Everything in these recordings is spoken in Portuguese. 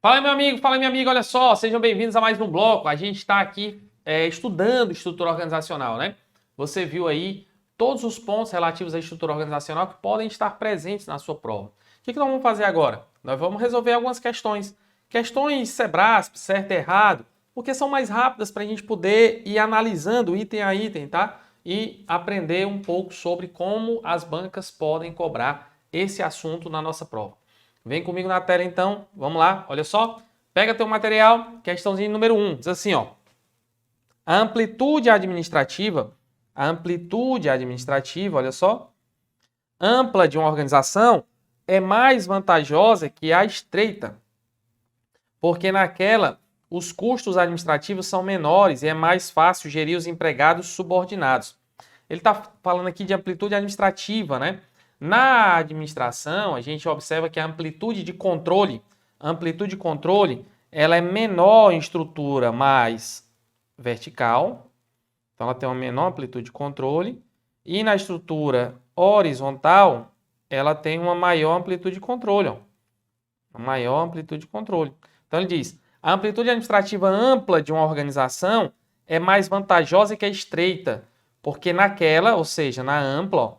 Fala, meu amigo, fala, minha amiga, olha só, sejam bem-vindos a mais um bloco. A gente está aqui estudando estrutura organizacional, né? Você viu aí todos os pontos relativos à estrutura organizacional que podem estar presentes na sua prova. O que nós vamos fazer agora? Nós vamos resolver algumas questões. Questões SEBRASP, certo e errado, porque são mais rápidas para a gente poder ir analisando item a item, tá? E aprender um pouco sobre como as bancas podem cobrar esse assunto na nossa prova. Vem comigo na tela então, vamos lá, olha só. Pega teu material, questãozinho número 1, diz assim, ó. A amplitude administrativa, olha só, ampla de uma organização é mais vantajosa que a estreita, porque naquela os custos administrativos são menores e é mais fácil gerir os empregados subordinados. Ele está falando aqui de amplitude administrativa, né? Na administração, a gente observa que a amplitude de controle, ela é menor em estrutura mais vertical, então ela tem uma menor amplitude de controle, e na estrutura horizontal, ela tem uma maior amplitude de controle, ó. Uma maior amplitude de controle. Então ele diz, a amplitude administrativa ampla de uma organização é mais vantajosa que a estreita, porque naquela, ou seja, na ampla,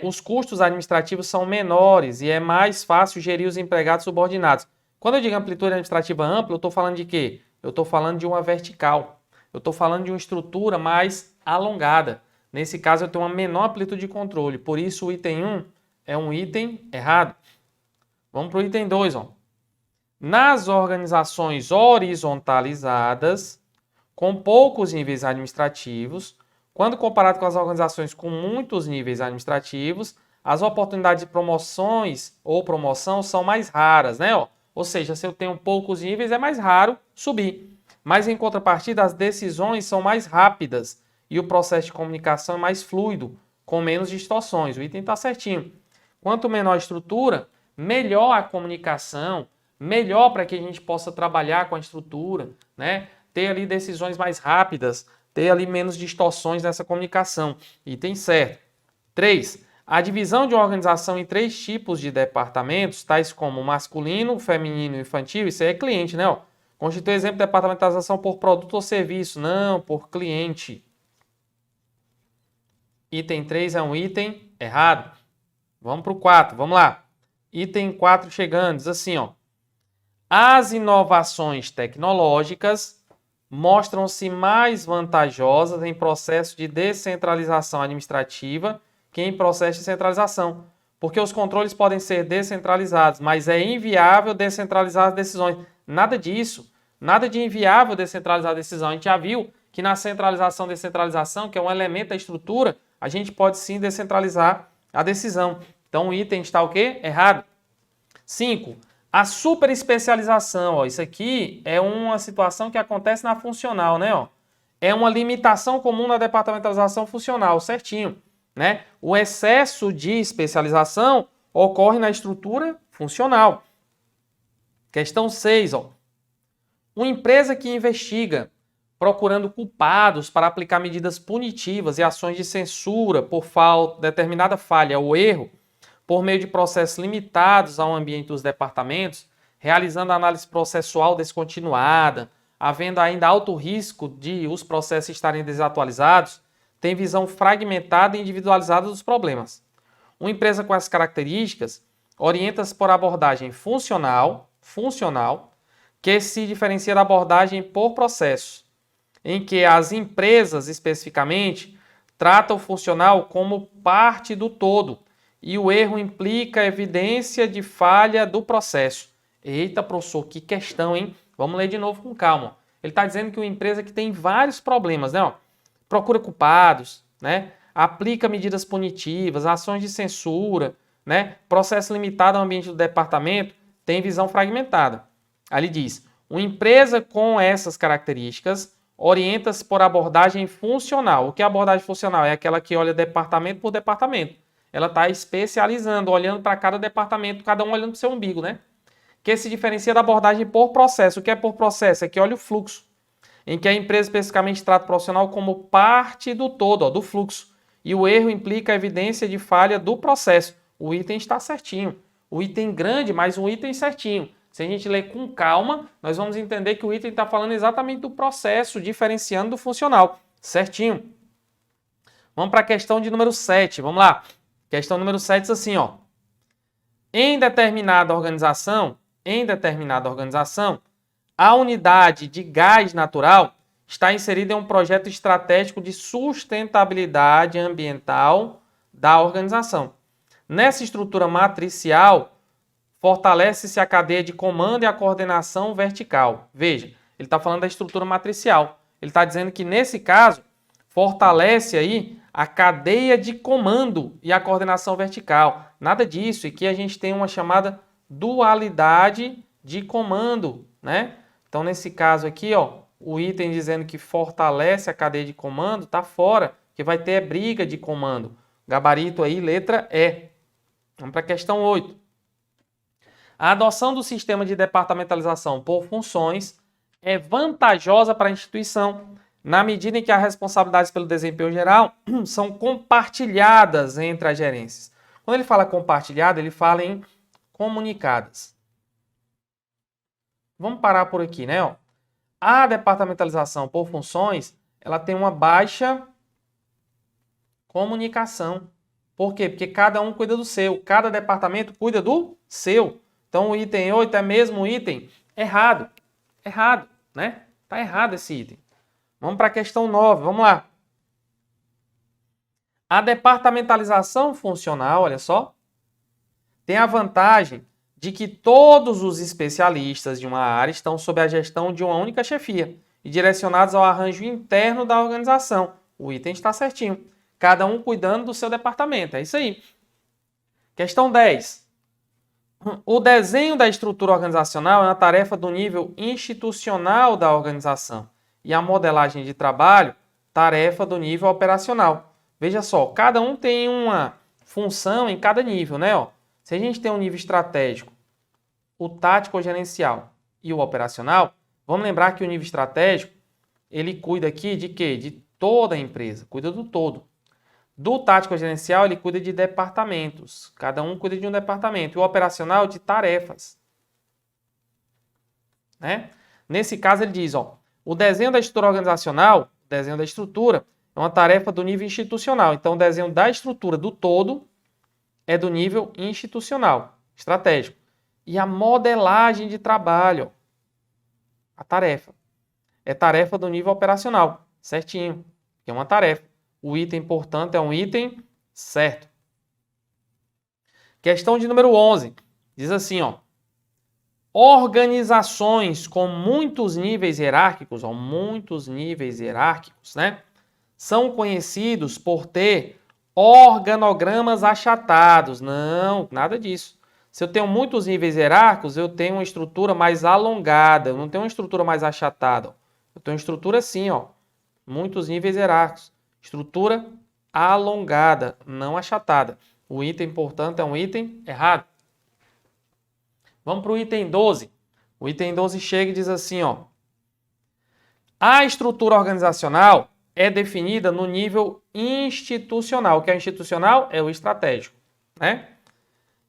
os custos administrativos são menores e é mais fácil gerir os empregados subordinados. Quando eu digo amplitude administrativa ampla, eu estou falando de quê? Eu estou falando de uma vertical. Eu estou falando de uma estrutura mais alongada. Nesse caso, eu tenho uma menor amplitude de controle. Por isso, o item 1 é um item errado. Vamos para o item 2. Ó. Nas organizações horizontalizadas, com poucos níveis administrativos, quando comparado com as organizações com muitos níveis administrativos, as oportunidades de promoções ou promoção são mais raras, né? Ou seja, se eu tenho poucos níveis, é mais raro subir. Mas, em contrapartida, as decisões são mais rápidas e o processo de comunicação é mais fluido, com menos distorções. O item está certinho. Quanto menor a estrutura, melhor a comunicação, melhor para que a gente possa trabalhar com a estrutura, né? Ter ali decisões mais rápidas, ter ali menos distorções nessa comunicação. Item certo. 3. A divisão de uma organização em 3 tipos de departamentos, tais como masculino, feminino e infantil, isso aí é cliente, né? Constitui exemplo de departamentalização por produto ou serviço, não, por cliente. Item 3 é um item errado. Vamos para o 4, vamos lá. Item 4 chegando, diz assim, ó. As inovações tecnológicas mostram-se mais vantajosas em processo de descentralização administrativa que em processo de centralização, porque os controles podem ser descentralizados, mas é inviável descentralizar as decisões. Nada disso, nada de inviável descentralizar a decisão. A gente já viu que na centralização e descentralização, que é um elemento da estrutura, a gente pode sim descentralizar a decisão. Então o item está o quê? Errado. 5. A superespecialização, ó, isso aqui é uma situação que acontece na funcional, né? Ó. É uma limitação comum na departamentalização funcional, certinho, né? O excesso de especialização ocorre na estrutura funcional. Questão 6, ó. Uma empresa que investiga procurando culpados para aplicar medidas punitivas e ações de censura por determinada falha ou erro, por meio de processos limitados ao ambiente dos departamentos, realizando análise processual descontinuada, havendo ainda alto risco de os processos estarem desatualizados, tem visão fragmentada e individualizada dos problemas. Uma empresa com essas características orienta-se por abordagem funcional, que se diferencia da abordagem por processo, em que as empresas, especificamente, tratam o funcional como parte do todo, e o erro implica evidência de falha do processo. Eita, professor, que questão, hein? Vamos ler de novo com calma. Ele está dizendo que uma empresa que tem vários problemas, né? Procura culpados, né? Aplica medidas punitivas, ações de censura, né? Processo limitado ao ambiente do departamento, tem visão fragmentada. Aí ele diz, uma empresa com essas características orienta-se por abordagem funcional. O que é abordagem funcional? É aquela que olha departamento por departamento. Ela está especializando, olhando para cada departamento, cada um olhando para o seu umbigo, né? Que se diferencia da abordagem por processo. O que é por processo? É que olha o fluxo, em que a empresa especificamente trata o profissional como parte do todo, ó, do fluxo. E o erro implica a evidência de falha do processo. O item está certinho. o item grande, mas um item certinho. Se a gente ler com calma, nós vamos entender que o item está falando exatamente do processo, diferenciando do funcional. Certinho. Vamos para a questão de número 7. Vamos lá. Questão número 7 diz assim, ó. Em determinada organização, a unidade de gás natural está inserida em um projeto estratégico de sustentabilidade ambiental da organização. Nessa estrutura matricial, fortalece-se a cadeia de comando e a coordenação vertical. Veja, ele está falando da estrutura matricial. Ele está dizendo que, nesse caso, fortalece aí a cadeia de comando e a coordenação vertical. Nada disso. Aqui a gente tem uma chamada dualidade de comando, né? Então, nesse caso aqui, ó, o item dizendo que fortalece a cadeia de comando está fora, que vai ter briga de comando. Gabarito aí, letra E. Vamos para a questão 8. A adoção do sistema de departamentalização por funções é vantajosa para a instituição, na medida em que as responsabilidades pelo desempenho geral são compartilhadas entre as gerências. Quando ele fala compartilhada, ele fala em comunicadas. Vamos parar por aqui, né? Ó. A departamentalização por funções, ela tem uma baixa comunicação. Por quê? Porque cada um cuida do seu, cada departamento cuida do seu. Então, o item 8 é mesmo um item errado. Errado, né? Está errado esse item. Vamos para a questão 9, vamos lá. A departamentalização funcional, olha só, tem a vantagem de que todos os especialistas de uma área estão sob a gestão de uma única chefia e direcionados ao arranjo interno da organização. O item está certinho. Cada um cuidando do seu departamento. É isso aí. Questão 10. O desenho da estrutura organizacional é uma tarefa do nível institucional da organização. E a modelagem de trabalho, tarefa do nível operacional. Veja só, cada um tem uma função em cada nível, né? Ó, se a gente tem um nível estratégico, o tático gerencial e o operacional, vamos lembrar que o nível estratégico, ele cuida aqui de quê? De toda a empresa, cuida do todo. Do tático gerencial, ele cuida de departamentos. Cada um cuida de um departamento. E o operacional, de tarefas. Né? Nesse caso, ele diz, ó, o desenho da estrutura organizacional, desenho da estrutura, é uma tarefa do nível institucional. Então, o desenho da estrutura do todo é do nível institucional, estratégico. E a modelagem de trabalho, a tarefa, é tarefa do nível operacional, certinho, que é uma tarefa. O item, portanto, é um item certo. Questão de número 11. Diz assim, ó. Organizações com muitos níveis hierárquicos, né, são conhecidos por ter organogramas achatados. Não, nada disso. Se eu tenho muitos níveis hierárquicos, eu tenho uma estrutura mais alongada. Eu não tenho uma estrutura mais achatada. Eu tenho uma estrutura assim, ó. Muitos níveis hierárquicos. Estrutura alongada, não achatada. O item, portanto, é um item errado. Vamos para o item 12. O item 12 chega e diz assim, ó. A estrutura organizacional é definida no nível institucional. O que é institucional? É o estratégico, né?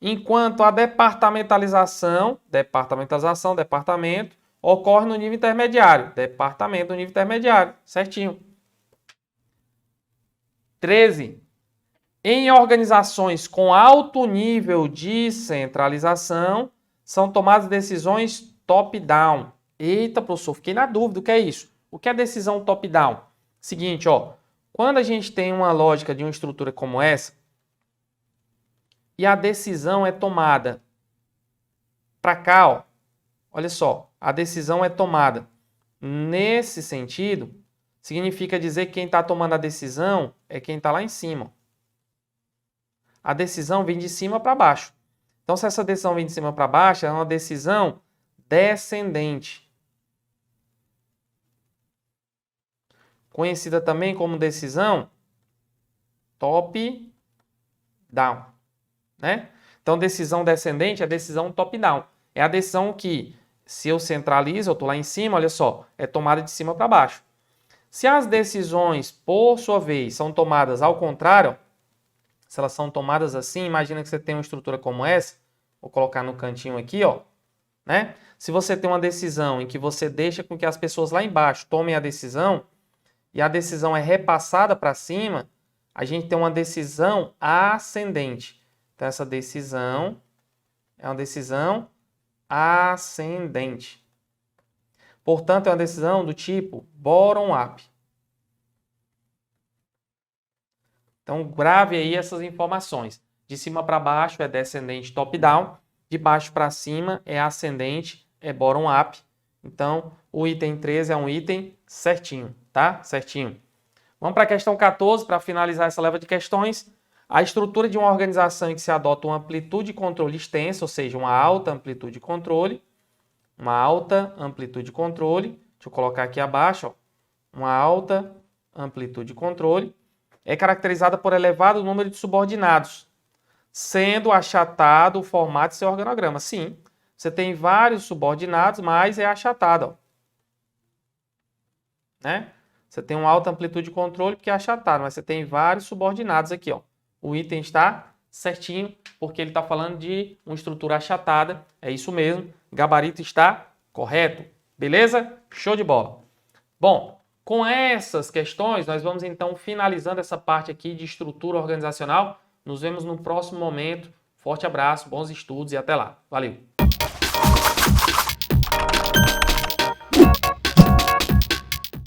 Enquanto a departamentalização, departamento, ocorre no nível intermediário. Departamento no nível intermediário, certinho. 13. Em organizações com alto nível de centralização, são tomadas decisões top-down. Eita, professor, fiquei na dúvida, o que é isso? O que é decisão top-down? Seguinte, ó, quando a gente tem uma lógica de uma estrutura como essa, e a decisão é tomada para cá, ó, olha só, a decisão é tomada nesse sentido, significa dizer que quem está tomando a decisão é quem está lá em cima. A decisão vem de cima para baixo. Então, se essa decisão vem de cima para baixo, é uma decisão descendente. Conhecida também como decisão top-down. Né? Então, decisão descendente é decisão top-down. É a decisão que, se eu centralizo, eu estou lá em cima, olha só, é tomada de cima para baixo. Se as decisões, por sua vez, são tomadas ao contrário, se elas são tomadas assim, imagina que você tem uma estrutura como essa, Vou colocar no cantinho aqui, ó, né? Se você tem uma decisão em que você deixa com que as pessoas lá embaixo tomem a decisão e a decisão é repassada para cima, a gente tem uma decisão ascendente. Então, essa decisão é uma decisão ascendente. Portanto, é uma decisão do tipo bottom-up. Então, grave aí essas informações. De cima para baixo é descendente top-down, de baixo para cima é ascendente, é bottom-up. Então, o item 13 é um item certinho, tá? Certinho. Vamos para a questão 14, para finalizar essa leva de questões. A estrutura de uma organização em que se adota uma amplitude de controle extensa, ou seja, uma alta amplitude de controle. Uma alta amplitude de controle. Deixa eu colocar aqui abaixo, ó. Uma alta amplitude de controle. É caracterizada por elevado número de subordinados, sendo achatado o formato de seu organograma. Sim, você tem vários subordinados, mas é achatado, ó. Né? Você tem uma alta amplitude de controle porque é achatado, mas você tem vários subordinados aqui, ó. O item está certinho porque ele está falando de uma estrutura achatada. É isso mesmo. Gabarito está correto. Beleza? Show de bola. Bom, com essas questões, nós vamos então finalizando essa parte aqui de estrutura organizacional. Nos vemos no próximo momento. Forte abraço, bons estudos e até lá. Valeu!